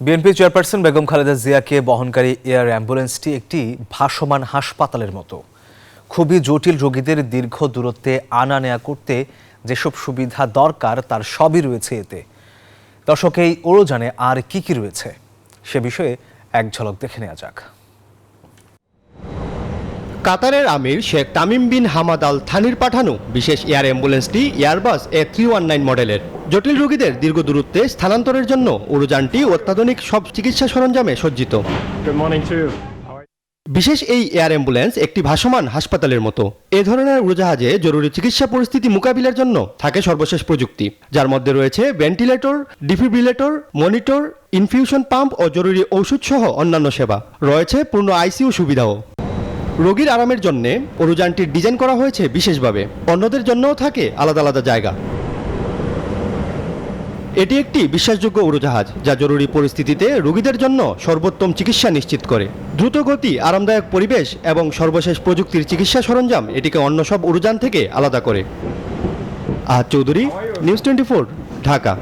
BNP chairperson Begum Khaleda জিয়াকে বহনকারী air অ্যাম্বুলেন্সটি একটি ভাসমান হাসপাতালের মতো। খুবই জটিল রোগীদের দীর্ঘ দূরত্বে আনা নেয়া করতে যেসব সুবিধা দরকার তার সবই রয়েছে এতে। দর্শক, এই উড়োযানে আর কি কি রয়েছে সে বিষয়ে এক ঝলক দেখে নেওয়া যাক। কাতারের আমির Sheikh Tamim bin Hamad Al থানির পাঠানো বিশেষ এয়ার অ্যাম্বুলেন্সটি এয়ারবাস A319 মডেলের। জটিল রোগীদের দীর্ঘ দূরত্বে স্থানান্তরের জন্য উড়োযানটি অত্যাধুনিক সব চিকিৎসা সরঞ্জামে সজ্জিত। বিশেষ এই এয়ার অ্যাম্বুলেন্স একটি ভাসমান হাসপাতালের মতো। এ ধরনের উড়োজাহাজে জরুরি চিকিৎসা পরিস্থিতি মোকাবিলার জন্য থাকে সর্বশেষ প্রযুক্তি, যার মধ্যে রয়েছে ventilator, defibrillator, monitor, infusion pump ও জরুরি ঔষধ সহ অন্যান্য সেবা। রয়েছে পূর্ণ আইসিইউ সুবিধাও। রোগীর আরামের জন্য উড়োযানটির ডিজাইন করা হয়েছে বিশেষভাবে। অন্যদের জন্যও থাকে আলাদা আলাদা জায়গা। এটি একটি বিশ্বাসযোগ্য উড়োজাহাজ যা জরুরি পরিস্থিতিতে রোগীদের জন্য সর্বোত্তম চিকিৎসা নিশ্চিত করে। দ্রুত গতি, আরামদায়ক পরিবেশ এবং সর্বশেষ প্রযুক্তির চিকিৎসা সরঞ্জাম এটিকে অন্য সব উড়োযান থেকে আলাদা করে। আহাদ চৌধুরী, নিউজ 24, ঢাকা।